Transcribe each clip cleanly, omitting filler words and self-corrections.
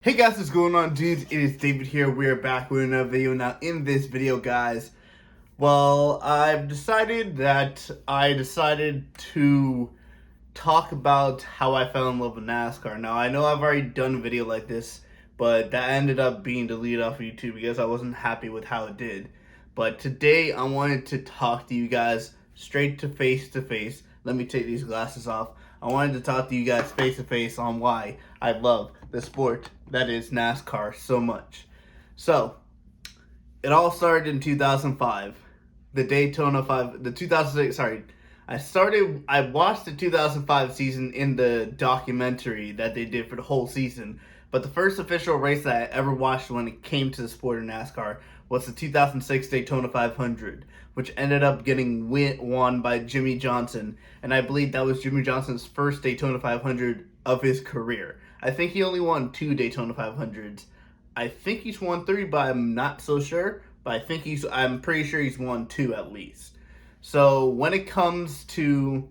Hey guys, what's going on, dudes? It is David here. We are back with another video. Now, in this video, guys, I've decided to talk about how I fell in love with NASCAR. Now, I know I've already done a video like this, but that ended up being deleted off of YouTube because I wasn't happy with how it did. But today, I wanted to talk to you guys straight to face. Let me take these glasses off. I wanted to talk to you guys face to face on why I love the sport that is NASCAR so much. So, it all started in 2005. The Daytona 5, the 2006, sorry. I watched the 2005 season in the documentary that they did for the whole season. But the first official race that I ever watched when it came to the sport of NASCAR was the 2006 Daytona 500, which ended up getting won by Jimmie Johnson. And I believe that was Jimmie Johnson's first Daytona 500 of his career. I think he only won 2 Daytona 500s. I think he's won 3, but I'm not so sure. But I'm pretty sure he's won 2 at least. So when it comes to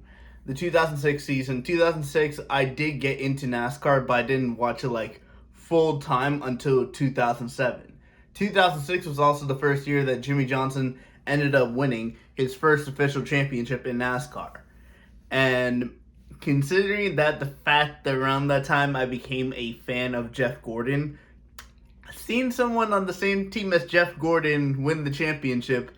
the 2006 season, 2006, I did get into NASCAR, but I didn't watch it like full time until 2007. 2006 was also the first year that Jimmie Johnson ended up winning his first official championship in NASCAR. And considering that the fact that around that time I became a fan of Jeff Gordon, seeing someone on the same team as Jeff Gordon win the championship,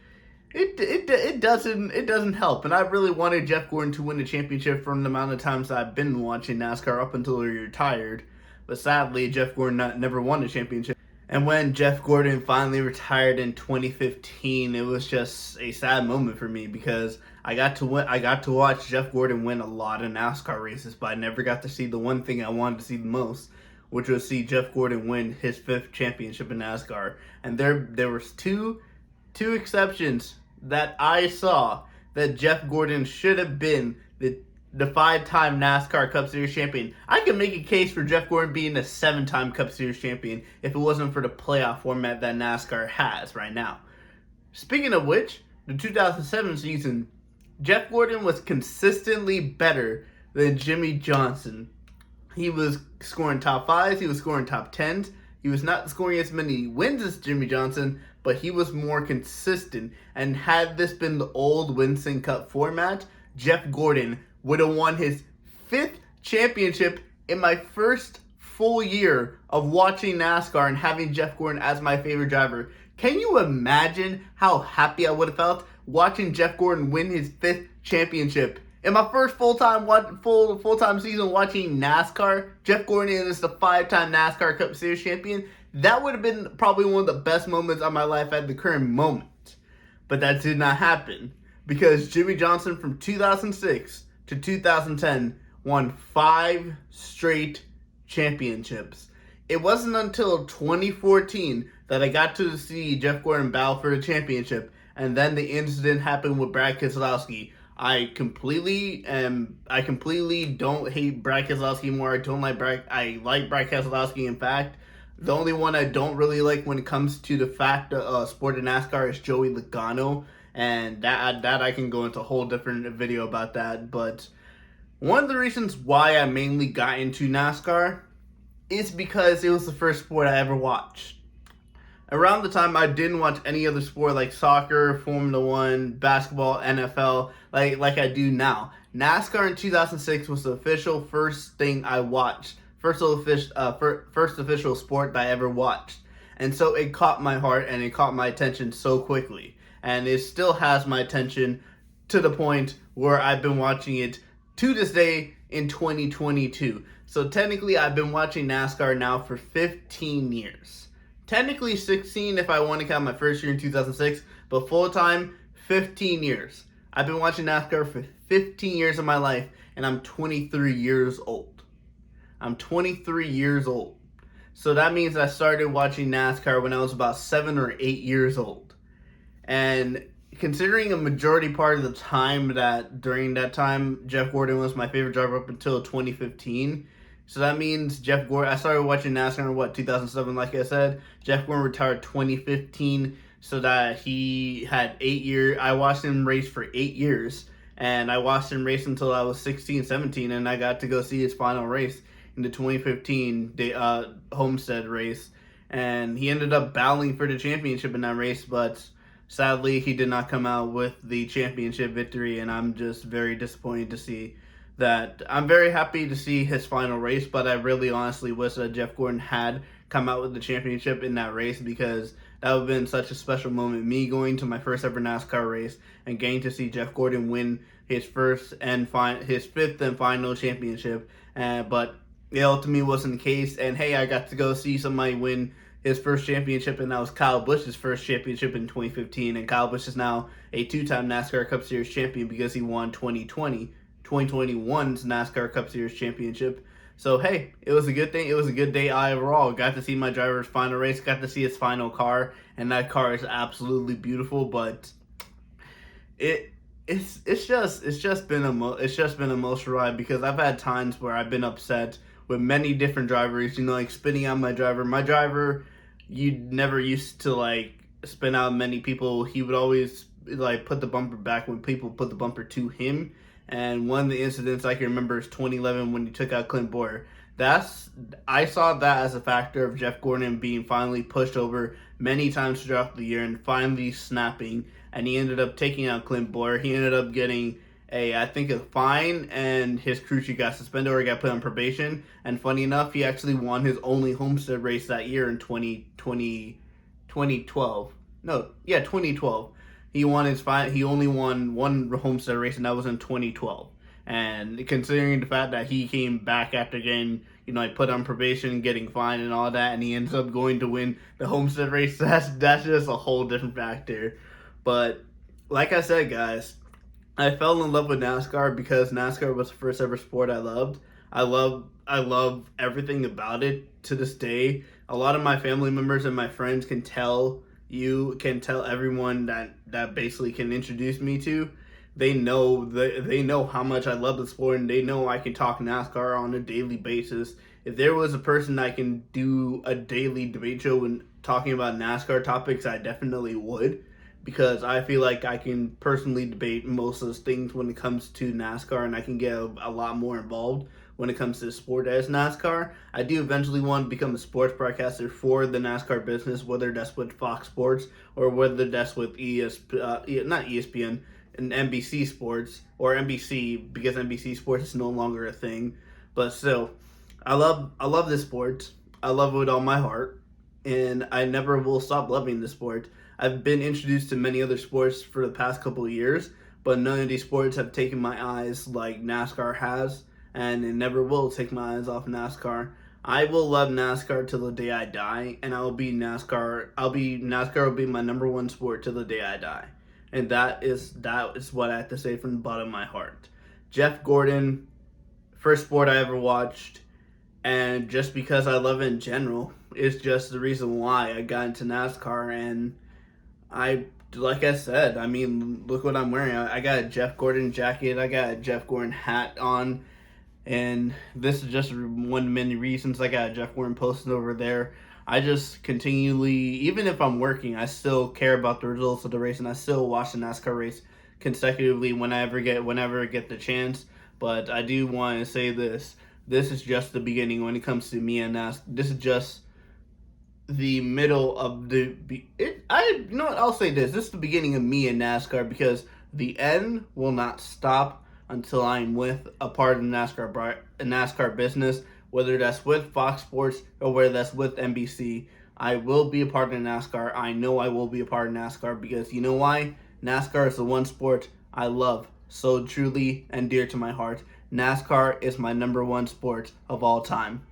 it doesn't help. And I really wanted Jeff Gordon to win the championship from the amount of times I've been watching NASCAR up until he retired. But sadly, Jeff Gordon never won the championship. And when Jeff Gordon finally retired in 2015, it was just a sad moment for me because I got to watch Jeff Gordon win a lot of NASCAR races, but I never got to see the one thing I wanted to see the most, which was see Jeff Gordon win his 5th championship in NASCAR. And there was two exceptions that I saw that Jeff Gordon should have been the 5-time NASCAR Cup Series champion. I could make a case for Jeff Gordon being a 7-time Cup Series champion if it wasn't for the playoff format that NASCAR has right now. Speaking of which, the 2007 season, Jeff Gordon was consistently better than Jimmie Johnson. He was scoring top 5s, he was scoring top 10s. He was not scoring as many wins as Jimmie Johnson, but he was more consistent. And had this been the old Winston Cup format, Jeff Gordon would have won his 5th championship in my first full year of watching NASCAR and having Jeff Gordon as my favorite driver. Can you imagine how happy I would have felt watching Jeff Gordon win his 5th championship? In my first full-time season watching NASCAR, Jeff Gordon is the 5-time NASCAR Cup Series champion. That would have been probably one of the best moments of my life at the current moment. But that did not happen because Jimmie Johnson from 2006 to 2010 won 5 straight championships. It wasn't until 2014 that I got to see Jeff Gordon battle for the championship, and then the incident happened with Brad Keselowski. I completely don't hate Brad Keselowski anymore. I like Brad Keselowski. In fact, the only one I don't really like when it comes to the sport of NASCAR is Joey Logano. And that I can go into a whole different video about that. But one of the reasons why I mainly got into NASCAR is because it was the first sport I ever watched. Around the time I didn't watch any other sport like soccer, Formula 1, basketball, NFL, like I do now. NASCAR in 2006 was the official first thing I watched. First official sport that I ever watched. And so it caught my heart and it caught my attention so quickly. And it still has my attention to the point where I've been watching it to this day in 2022. So technically I've been watching NASCAR now for 15 years. Technically 16 if I want to count my first year in 2006, but full-time, 15 years. I've been watching NASCAR for 15 years of my life, and I'm 23 years old. I'm 23 years old. So that means I started watching NASCAR when I was about 7 or 8 years old. And considering a majority part of the time that during that time, Jeff Gordon was my favorite driver up until 2015. So that means Jeff Gordon, I started watching NASCAR in 2007, like I said. Jeff Gordon retired 2015, so that he had 8 years. I watched him race for 8 years, and I watched him race until I was 16, 17, and I got to go see his final race in the 2015 Homestead race, and he ended up battling for the championship in that race, but sadly he did not come out with the championship victory, and I'm just very disappointed to see that. I'm very happy to see his final race, but I really honestly wish that Jeff Gordon had come out with the championship in that race, because that would have been such a special moment. Me going to my first ever NASCAR race and getting to see Jeff Gordon win his fifth and final championship, but it ultimately wasn't the case. And hey, I got to go see somebody win his first championship, and that was Kyle Busch's first championship in 2015. And Kyle Busch is now a two-time NASCAR Cup Series champion because he won 2021's NASCAR Cup Series championship. So hey, it was a good thing. It was a good day overall. Got to see my driver's final race. Got to see his final car, and that car is absolutely beautiful. But it's just been an emotional ride, because I've had times where I've been upset with many different drivers. Like spinning out my driver. My driver, you never used to like spin out many people. He would always like put the bumper back when people put the bumper to him. And one of the incidents I can remember is 2011 when he took out Clint Boyer. I saw that as a factor of Jeff Gordon being finally pushed over many times throughout the year and finally snapping. And he ended up taking out Clint Boyer. He ended up getting I think a fine, and his crew chief got suspended or got put on probation. And funny enough, he actually won his only Homestead race that year in 2012. No, yeah, 2012. He only won one Homestead race, and that was in 2012. And considering the fact that he came back after getting, like put on probation, getting fined and all that, and he ends up going to win the Homestead race, that's just a whole different factor. But like I said, guys, I fell in love with NASCAR because NASCAR was the first ever sport I loved. I love everything about it to this day. A lot of my family members and my friends can tell everyone that basically can introduce me to. They know how much I love the sport, and they know I can talk NASCAR on a daily basis. If there was a person I can do a daily debate show and talking about NASCAR topics, I definitely would, because I feel like I can personally debate most of those things when it comes to NASCAR, and I can get a lot more involved when it comes to the sport as NASCAR. I do eventually want to become a sports broadcaster for the NASCAR business, whether that's with Fox Sports or whether that's with not ESPN, and NBC Sports, or NBC, because NBC Sports is no longer a thing. But still, I love this sport. I love it with all my heart, and I never will stop loving this sport. I've been introduced to many other sports for the past couple of years, but none of these sports have taken my eyes like NASCAR has, and it never will take my eyes off NASCAR. I will love NASCAR till the day I die, and NASCAR will be my number one sport till the day I die. And that is what I have to say from the bottom of my heart. Jeff Gordon, first sport I ever watched, and just because I love it in general, is just the reason why I got into NASCAR. And like I said, I mean, look what I'm wearing. I got a Jeff Gordon jacket, I got a Jeff Gordon hat on, and this is just one of many reasons. I got a Jeff Gordon posted over there. I just continually, even if I'm working, I still care about the results of the race, and I still watch the NASCAR race consecutively whenever I get the chance. But I do want to say this is just the beginning when it comes to me and NASCAR. This is just the middle of I'll say this is the beginning of me and NASCAR, because the end will not stop until I'm with a part of the NASCAR business, whether that's with Fox Sports or whether that's with NBC. I will be a part of NASCAR. I know I will be a part of NASCAR, because you know why? NASCAR is the one sport I love so truly and dear to my heart. NASCAR is my number one sport of all time.